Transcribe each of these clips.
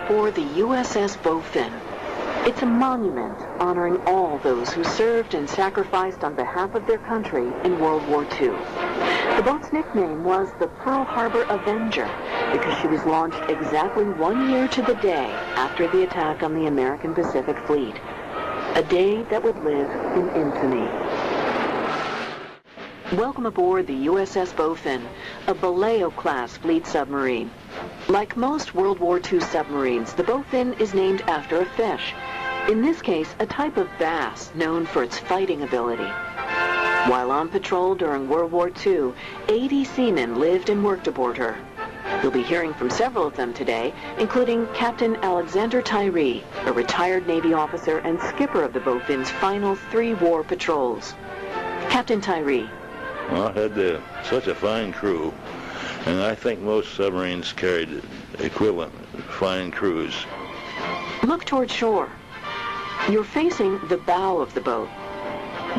before the USS Bowfin. It's a monument honoring all those who served and sacrificed on behalf of their country in World War II. The boat's nickname was the Pearl Harbor Avenger because she was launched exactly 1 year to the day after the attack on the American Pacific Fleet. A day that would live in infamy. Welcome aboard the USS Bowfin, a Vallejo-class fleet submarine. Like most World War II submarines, the Bowfin is named after a fish. In this case, a type of bass known for its fighting ability. While on patrol during World War II, 80 seamen lived and worked aboard her. You'll be hearing from several of them today, including Captain Alexander Tyree, a retired Navy officer and skipper of the Bowfin's final 3 war patrols. Captain Tyree. Well, I had such a fine crew, and I think most submarines carried equivalent fine crews. Look toward shore. You're facing the bow of the boat.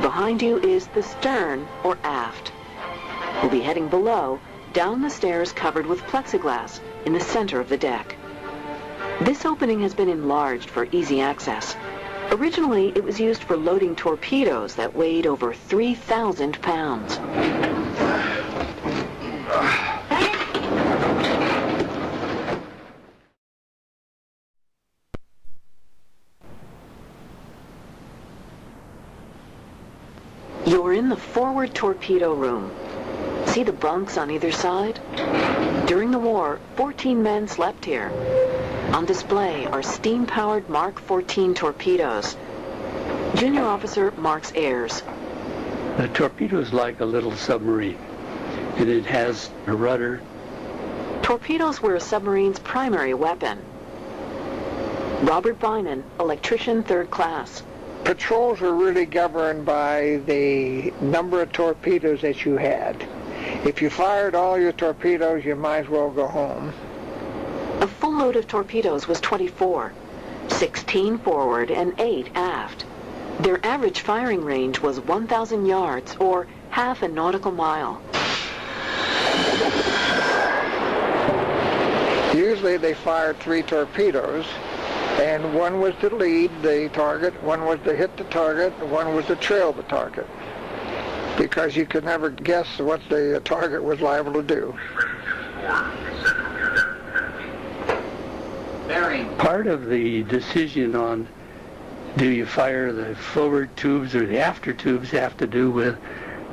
Behind you is the stern, or aft. We'll be heading below, down the stairs covered with plexiglass in the center of the deck. This opening has been enlarged for easy access. Originally, it was used for loading torpedoes that weighed over 3,000 pounds. You're in the forward torpedo room. See the bunks on either side? During the war, 14 men slept here. On display are steam-powered Mark 14 torpedoes. Junior Officer Marks Ayers. The torpedo is like a little submarine, and it has a rudder. Torpedoes were a submarine's primary weapon. Robert Bynan, electrician, 3rd class. Patrols are really governed by the number of torpedoes that you had. If you fired all your torpedoes, you might as well go home. A full load of torpedoes was 24, 16 forward and 8 aft. Their average firing range was 1,000 yards, or half a nautical mile. Usually they fired 3 torpedoes, and one was to lead the target, one was to hit the target, and one was to trail the target, because you could never guess what the target was liable to do. Part of the decision on do you fire the forward tubes or the after tubes have to do with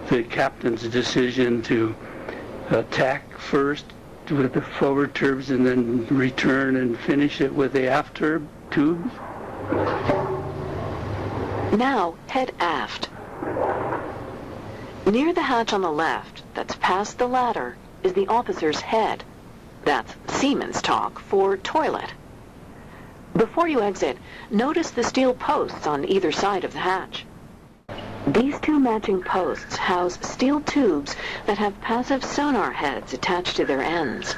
the captain's decision to attack first with the forward tubes and then return and finish it with the after tubes. Now head aft. Near the hatch on the left, that's past the ladder, is the officer's head. That's seaman's talk for toilet. Before you exit, notice the steel posts on either side of the hatch. These 2 matching posts house steel tubes that have passive sonar heads attached to their ends.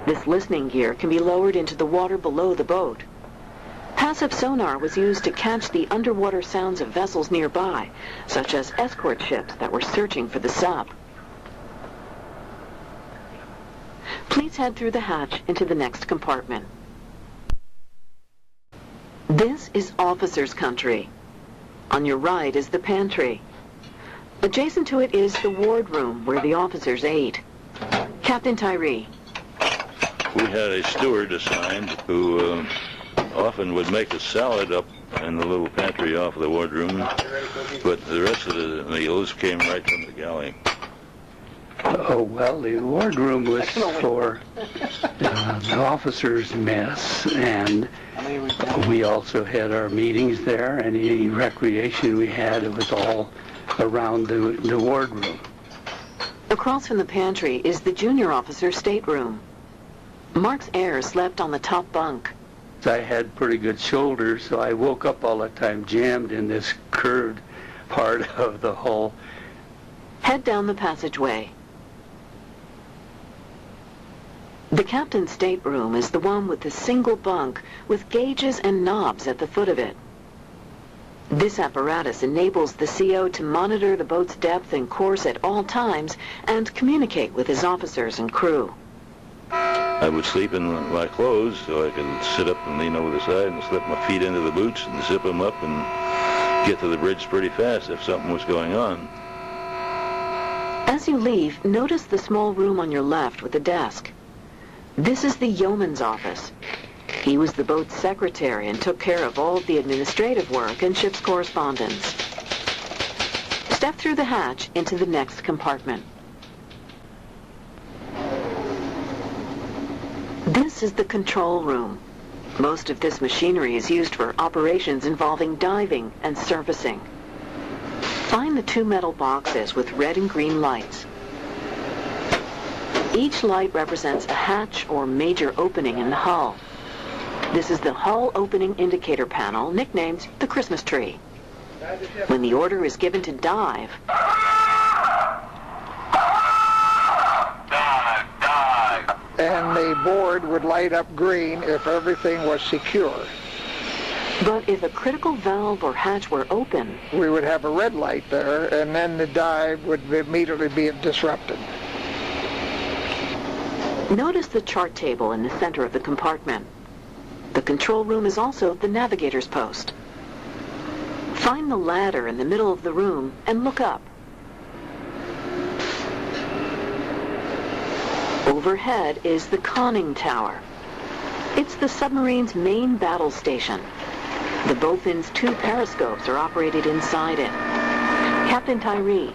This listening gear can be lowered into the water below the boat. Passive sonar was used to catch the underwater sounds of vessels nearby, such as escort ships that were searching for the sub. Please head through the hatch into the next compartment. This is officers' country. On your right is the pantry. Adjacent to it is the wardroom where the officers ate. Captain Tyree. We had a steward assigned who often would make a salad up in the little pantry off the wardroom, but the rest of the meals came right from the galley. Oh, well, the wardroom was for the officers' mess, and we also had our meetings there, and any recreation we had, it was all around the wardroom. Across from the pantry is the junior officer's stateroom. Marks Ayers slept on the top bunk. I had pretty good shoulders, so I woke up all the time jammed in this curved part of the hull. Head down the passageway. The captain's stateroom is the one with the single bunk with gauges and knobs at the foot of it. This apparatus enables the CO to monitor the boat's depth and course at all times and communicate with his officers and crew. I would sleep in my clothes so I could sit up and lean over the side and slip my feet into the boots and zip them up and get to the bridge pretty fast if something was going on. As you leave, notice the small room on your left with a desk. This is the yeoman's office. He was the boat's secretary and took care of all the administrative work and ship's correspondence. Step through the hatch into the next compartment. This is the control room. Most of this machinery is used for operations involving diving and servicing. Find the 2 metal boxes with red and green lights. Each light represents a hatch or major opening in the hull. This is the hull opening indicator panel, nicknamed the Christmas tree. When the order is given to dive, and the board would light up green if everything was secure. but if a critical valve or hatch were open, We would have a red light there, and then the dive would immediately be disrupted. notice the chart table in the center of the compartment. The control room is also the navigator's post. Find the ladder in the middle of the room and look up. Overhead is the conning tower. It's the submarine's main battle station. The Bowfin's 2 periscopes are operated inside it. Captain Tyree.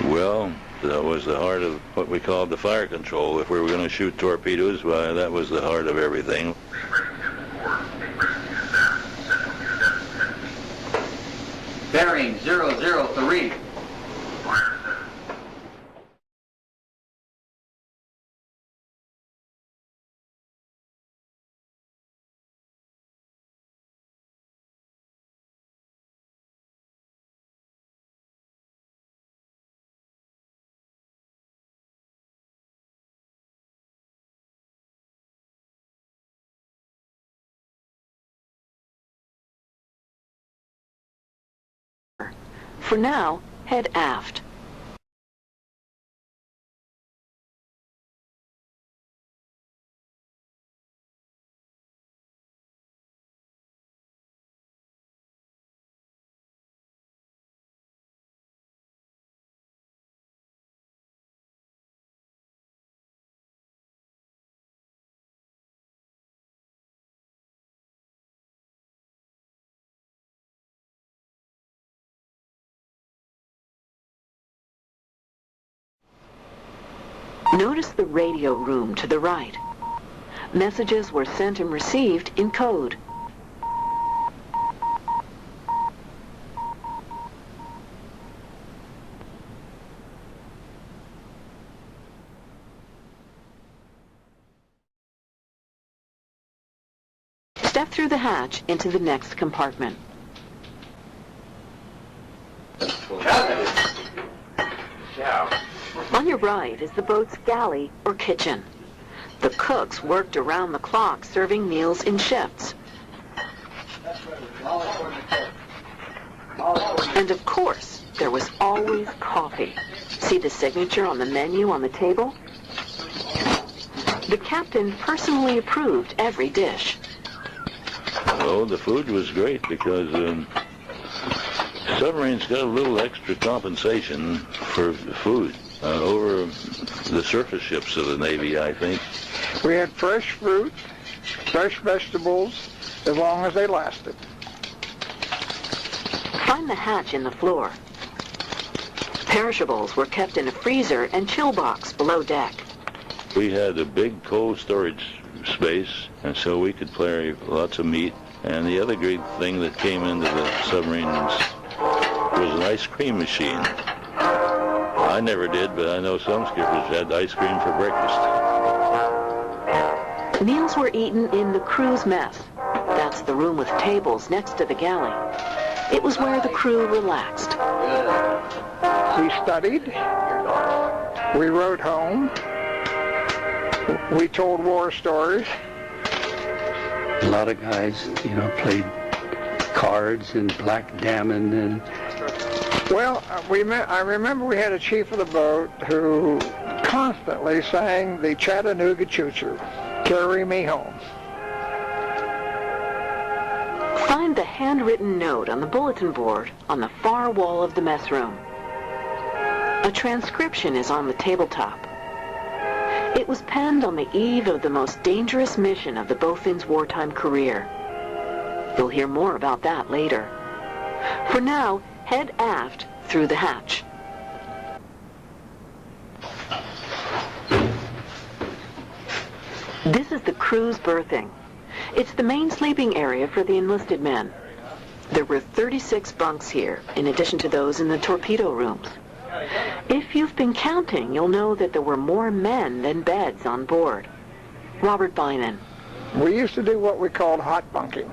Well, that was the heart of what we called the fire control. If we were going to shoot torpedoes, why, that was the heart of everything. Bearing 003. For now, head aft. Notice the radio room to the right. Messages were sent and received in code. Step through the hatch into the next compartment. On your right is the boat's galley or kitchen. The cooks worked around the clock serving meals in shifts. And of course, there was always coffee. See the signature on the menu on the table? The captain personally approved every dish. Oh, the food was great because submarines got a little extra compensation for food over the surface ships of the Navy, I think. We had fresh fruit, fresh vegetables, as long as they lasted. Find the hatch in the floor. Perishables were kept in a freezer and chill box below deck. We had a big cold storage space, and so we could carry lots of meat. And the other great thing that came into the submarines was an ice cream machine. I never did, but I know some skippers had ice cream for breakfast. Meals were eaten in the crew's mess. That's the room with tables next to the galley. It was where the crew relaxed. We studied. We wrote home. We told war stories. A lot of guys, played cards and backgammon and... Well, I remember we had a chief of the boat who constantly sang the Chattanooga Choo-Choo. carry me home. Find the handwritten note on the bulletin board on the far wall of the mess room. A transcription is on the tabletop. It was penned on the eve of the most dangerous mission of the Bowfin's wartime career. You'll hear more about that later. For now, head aft through the hatch. This is the crew's berthing. It's the main sleeping area for the enlisted men. There were 36 bunks here, in addition to those in the torpedo rooms. If you've been counting, you'll know that there were more men than beds on board. Robert Bynan. We used to do what we called hot bunking.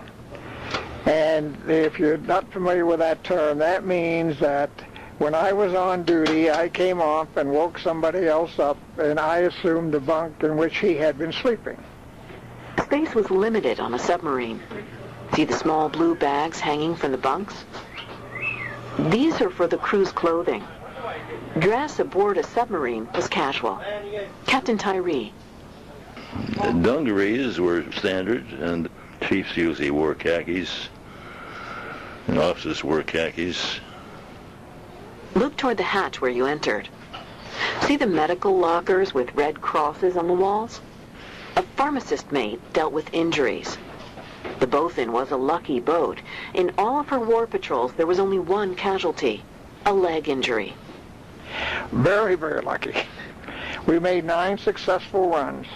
And if you're not familiar with that term, that means that when I was on duty, I came off and woke somebody else up, and I assumed the bunk in which he had been sleeping. Space was limited on a submarine. See the small blue bags hanging from the bunks? These are for the crew's clothing. Dress aboard a submarine was casual. Captain Tyree. Dungarees were standard, and chiefs usually wore khakis, and officers wore khakis. Look toward the hatch where you entered. See the medical lockers with red crosses on the walls? A pharmacist mate dealt with injuries. The Bowfin was a lucky boat. In all of her war patrols, there was only one casualty, a leg injury. Very, very lucky. We made 9 successful runs.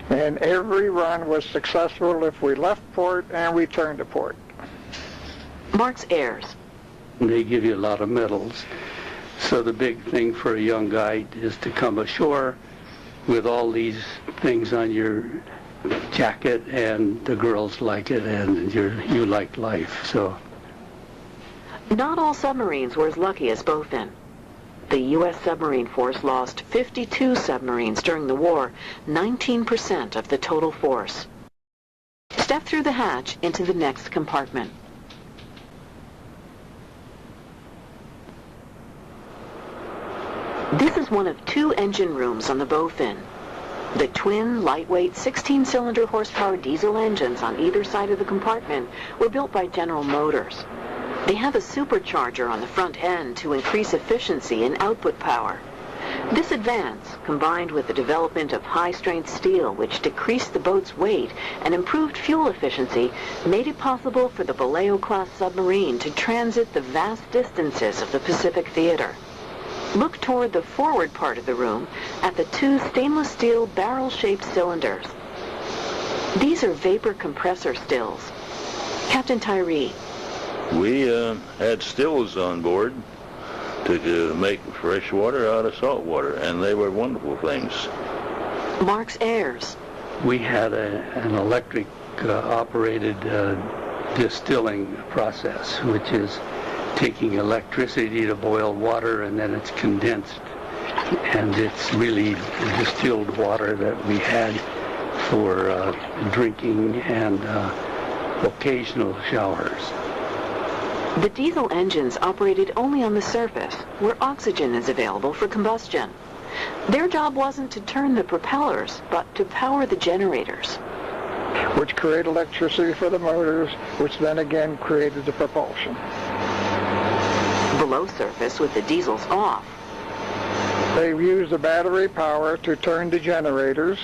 And every run was successful if we left port and returned to port. Mark's heirs. They give you a lot of medals. So the big thing for a young guy is to come ashore with all these things on your jacket, and the girls like it, and you like life. So not all submarines were as lucky as Bowfin. The U.S. submarine force lost 52 submarines during the war, 19% of the total force. Step through the hatch into the next compartment. This is one of 2 engine rooms on the Bowfin. The twin, lightweight, 16-cylinder horsepower diesel engines on either side of the compartment were built by General Motors. They have a supercharger on the front end to increase efficiency and output power. This advance, combined with the development of high-strength steel, which decreased the boat's weight and improved fuel efficiency, made it possible for the Vallejo-class submarine to transit the vast distances of the Pacific theater. Look toward the forward part of the room at the 2 stainless steel barrel-shaped cylinders. These are vapor compressor stills. Captain Tyree. We had stills on board to make fresh water out of salt water, and they were wonderful things. Mark's heirs. we had an electric operated distilling process, which is taking electricity to boil water, and then it's condensed, and it's really distilled water that we had for drinking and occasional showers. The diesel engines operated only on the surface, where oxygen is available for combustion. Their job wasn't to turn the propellers, but to power the generators, which create electricity for the motors, which then again created the propulsion. Below surface, with the diesels off, they use the battery power to turn the generators,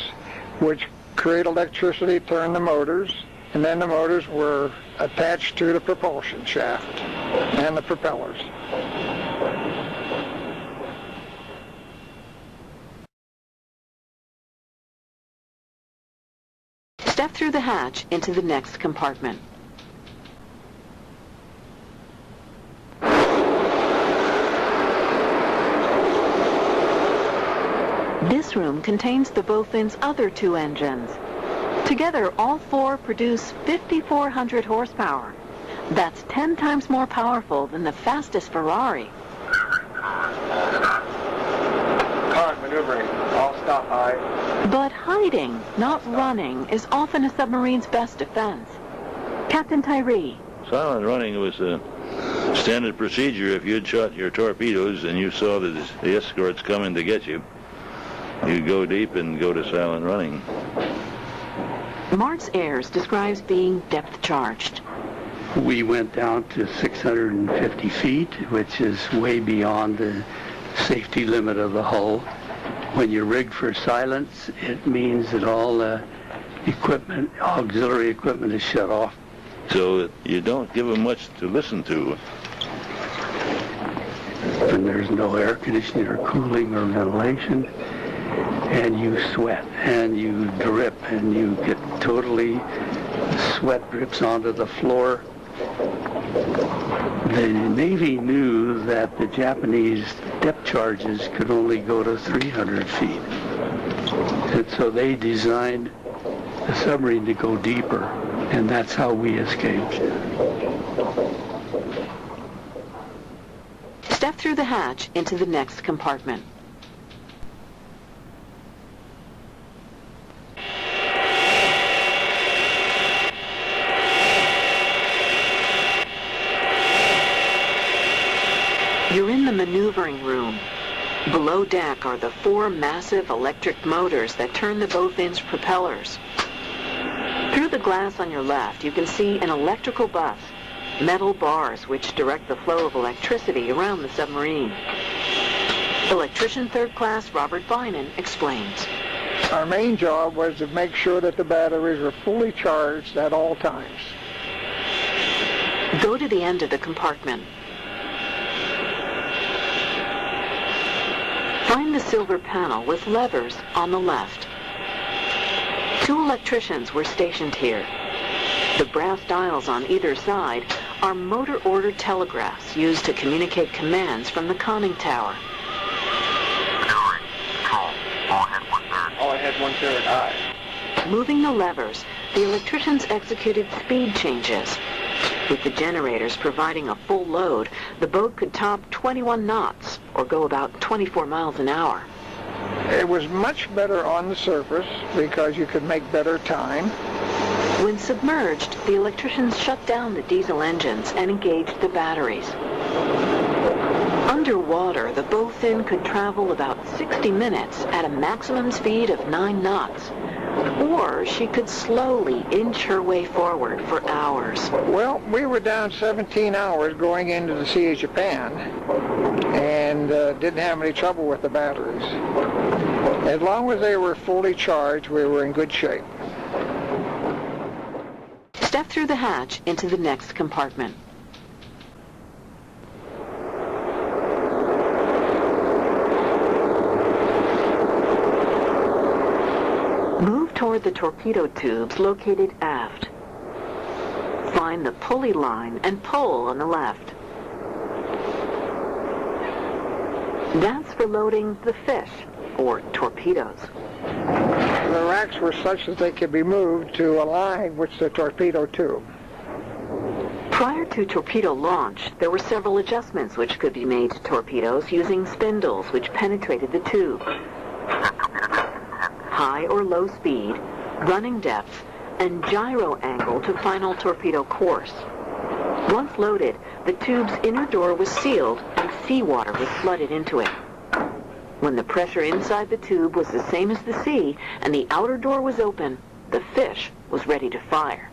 which create electricity, turn the motors, and then the motors were attached to the propulsion shaft and the propellers. Step through the hatch into the next compartment. This room contains the Bowfin's other two engines. Together, all four produce 5,400 horsepower. That's 10 times more powerful than the fastest Ferrari. Current maneuvering. All stop high. But hiding, not running, is often a submarine's best defense. Captain Tyree. Silent running was a standard procedure. If you'd shot your torpedoes and you saw that the escorts coming to get you, you'd go deep and go to silent running. Martz Ayers describes being depth-charged. We went down to 650 feet, which is way beyond the safety limit of the hull. When you're rigged for silence, it means that all the equipment, auxiliary equipment, is shut off. So you don't give them much to listen to. And there's no air conditioning or cooling or ventilation, and you sweat and you drip and you get totally, sweat drips onto the floor. The Navy knew that the Japanese depth charges could only go to 300 feet. And so they designed the submarine to go deeper, and that's how we escaped. Step through the hatch into the next compartment. You're in the maneuvering room. Below deck are the 4 massive electric motors that turn the Bowfin's propellers. Through the glass on your left, you can see an electrical bus, metal bars which direct the flow of electricity around the submarine. Electrician Third Class Robert Bynum explains. Our main job was to make sure that the batteries were fully charged at all times. Go to the end of the compartment. Find the silver panel with levers on the left. 2 electricians were stationed here. The brass dials on either side are motor-ordered telegraphs used to communicate commands from the conning tower. All ahead 1/3 aye. Moving the levers, the electricians executed speed changes. With the generators providing a full load, the boat could top 21 knots, or go about 24 miles an hour. It was much better on the surface because you could make better time. When submerged, the electricians shut down the diesel engines and engaged the batteries. Underwater, the Bowfin could travel about 60 minutes at a maximum speed of 9 knots. Or she could slowly inch her way forward for hours. Well, we were down 17 hours going into the Sea of Japan and didn't have any trouble with the batteries. As long as they were fully charged, we were in good shape. Step through the hatch into the next compartment. Move toward the torpedo tubes located aft. Find the pulley line and pull on the left. That's for loading the fish, or torpedoes. The racks were such that they could be moved to a line which the torpedo tube. Prior to torpedo launch, there were several adjustments which could be made to torpedoes using spindles which penetrated the tube. High or low speed, running depth, and gyro angle to final torpedo course. Once loaded, the tube's inner door was sealed and seawater was flooded into it. When the pressure inside the tube was the same as the sea and the outer door was open, the fish was ready to fire.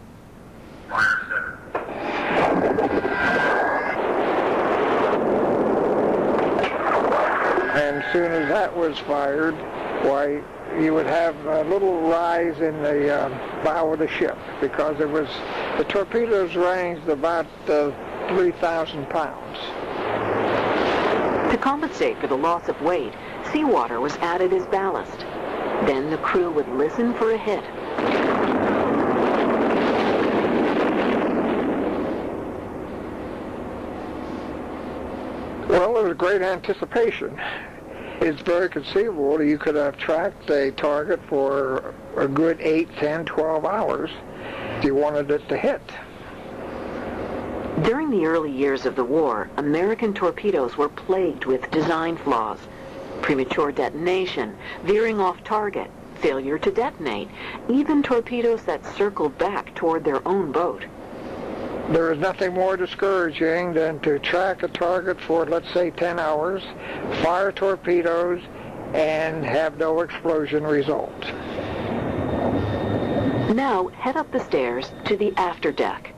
And as soon as that was fired, why, you would have a little rise in the bow of the ship because it was, the torpedoes ranged about 3,000 pounds. To compensate for the loss of weight, seawater was added as ballast. Then the crew would listen for a hit. Well, there was great anticipation. It's very conceivable you could have tracked a target for a good 8, 10, 12 hours if you wanted it to hit. During the early years of the war, American torpedoes were plagued with design flaws. Premature detonation, veering off target, failure to detonate, even torpedoes that circled back toward their own boat. There is nothing more discouraging than to track a target for, let's say, 10 hours, fire torpedoes, and have no explosion result. Now head up the stairs to the afterdeck.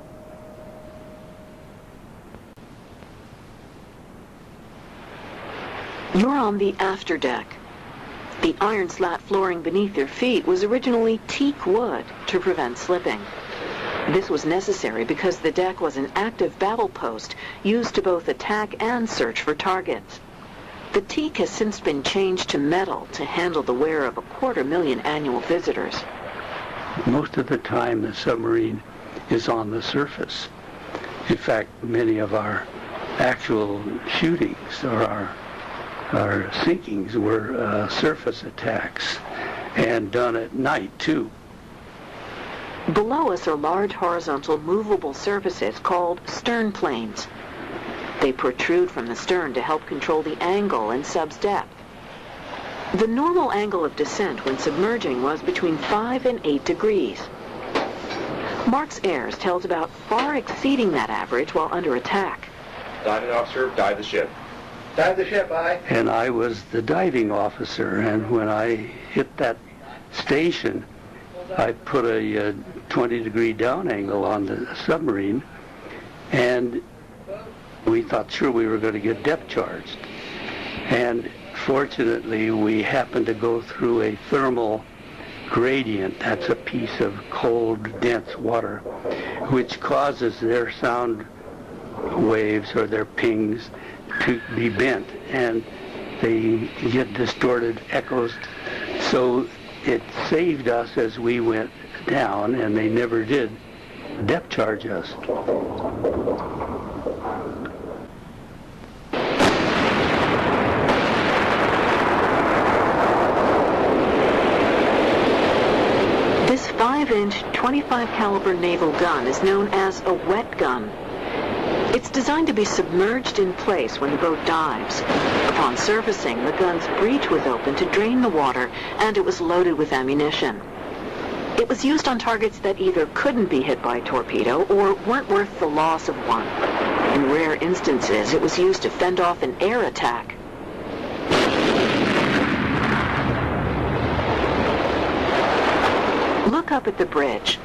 You're on the afterdeck. The iron slat flooring beneath your feet was originally teak wood to prevent slipping. This was necessary because the deck was an active battle post used to both attack and search for targets. The teak has since been changed to metal to handle the wear of 250,000 annual visitors. Most of the time the submarine is on the surface. In fact, many of our actual shootings or our sinkings were surface attacks, and done at night too. Below us are large horizontal movable surfaces called stern planes. They protrude from the stern to help control the angle and sub's depth. The normal angle of descent when submerging was between 5 and 8 degrees. Mark's Ayres tells about far exceeding that average while under attack. Diving officer, dive the ship. Dive the ship, aye. And I was the diving officer, and when I hit that station, I put a 20-degree down angle on the submarine, and we thought sure we were going to get depth charged. And fortunately, we happened to go through a thermal gradient. That's a piece of cold, dense water, which causes their sound waves or their pings to be bent, and they get distorted echoes. So it saved us as we went down, and they never did depth charge us. This 5-inch, 25 caliber naval gun is known as a wet gun. It's designed to be submerged in place when the boat dives. Upon surfacing, the gun's breech was open to drain the water, and it was loaded with ammunition. It was used on targets that either couldn't be hit by a torpedo or weren't worth the loss of one. In rare instances, it was used to fend off an air attack. Look up at the bridge.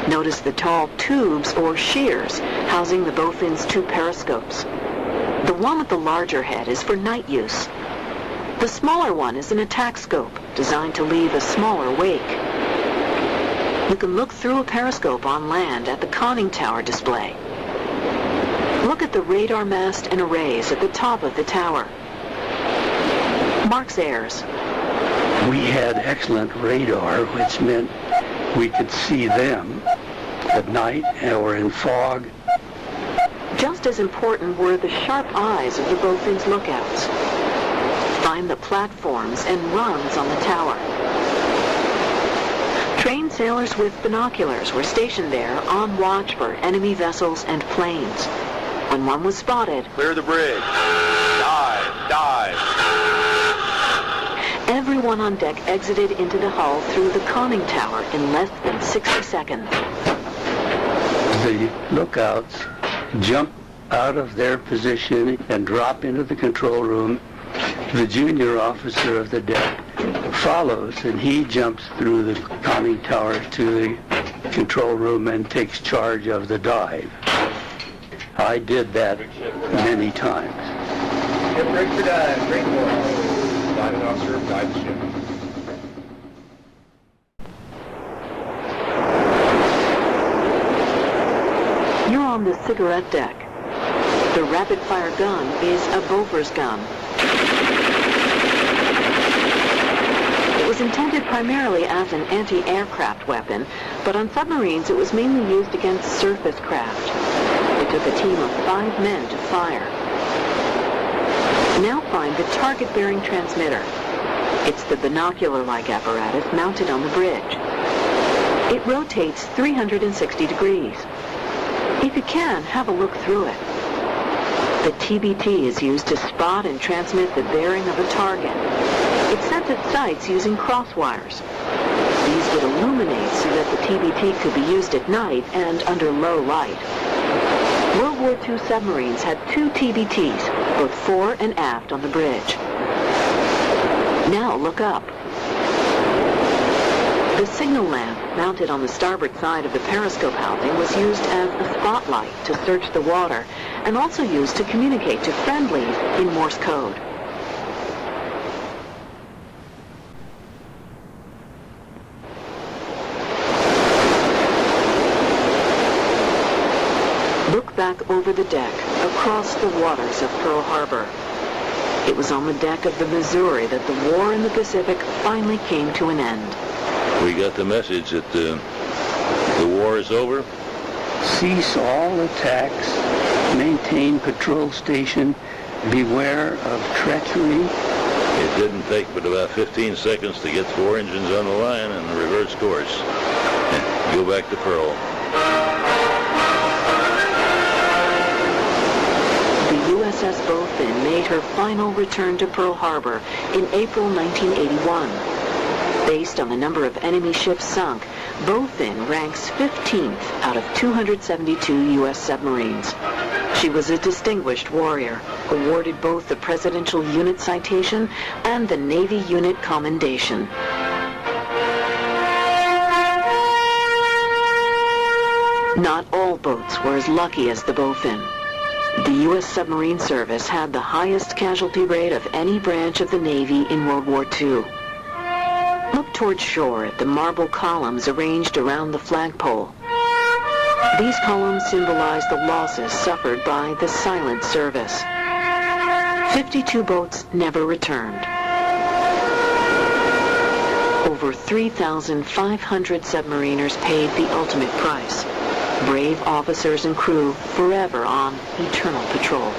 Notice the tall tubes or shears housing the Bowfin's 2 periscopes. The one with the larger head is for night use. The smaller one is an attack scope designed to leave a smaller wake. You can look through a periscope on land at the conning tower display. Look at the radar mast and arrays at the top of the tower. Mark's Ayres. We had excellent radar, which meant we could see them at night or in fog. Just as important were the sharp eyes of the Bowfin's lookouts. Find the platforms and rungs on the tower. Trained sailors with binoculars were stationed there on watch for enemy vessels and planes. When one was spotted, Clear the bridge. Dive, dive. everyone on deck exited into the hull through the conning tower in less than 60 seconds. The lookouts jump out of their position and drop into the control room. The junior officer of the deck follows, and he jumps through the conning tower to the control room and takes charge of the dive. I did that many times. Ship break for dive. Break for. Diving officer, dive the ship. You're on the cigarette deck. The rapid-fire gun is a Bowfin's gun. It was intended primarily as an anti-aircraft weapon, but on submarines it was mainly used against surface craft. It took a team of 5 men to fire. Now find the target-bearing transmitter. It's the binocular-like apparatus mounted on the bridge. It rotates 360 degrees. If you can, have a look through it. The TBT is used to spot and transmit the bearing of a target. It sets its sights using crosswires. These would illuminate so that the TBT could be used at night and under low light. World War II submarines had 2 TBTs, both fore and aft on the bridge. Now look up. The signal lamp, mounted on the starboard side of the periscope housing, was used as a spotlight to search the water and also used to communicate to friendlies in Morse code. Look back over the deck, across the waters of Pearl Harbor. It was on the deck of the Missouri that the war in the Pacific finally came to an end. We got the message that the war is over. Cease all attacks, maintain patrol station, beware of treachery. It didn't take but about 15 seconds to get 4 engines on the line and reverse course. Go back to Pearl. The USS Bowfin made her final return to Pearl Harbor in April 1981. Based on the number of enemy ships sunk, Bowfin ranks 15th out of 272 U.S. submarines. She was a distinguished warrior, awarded both the Presidential Unit Citation and the Navy Unit Commendation. Not all boats were as lucky as the Bowfin. The U.S. Submarine Service had the highest casualty rate of any branch of the Navy in World War II. Look toward shore at the marble columns arranged around the flagpole. These columns symbolize the losses suffered by the silent service. 52 boats never returned. Over 3,500 submariners paid the ultimate price. Brave officers and crew forever on eternal patrol.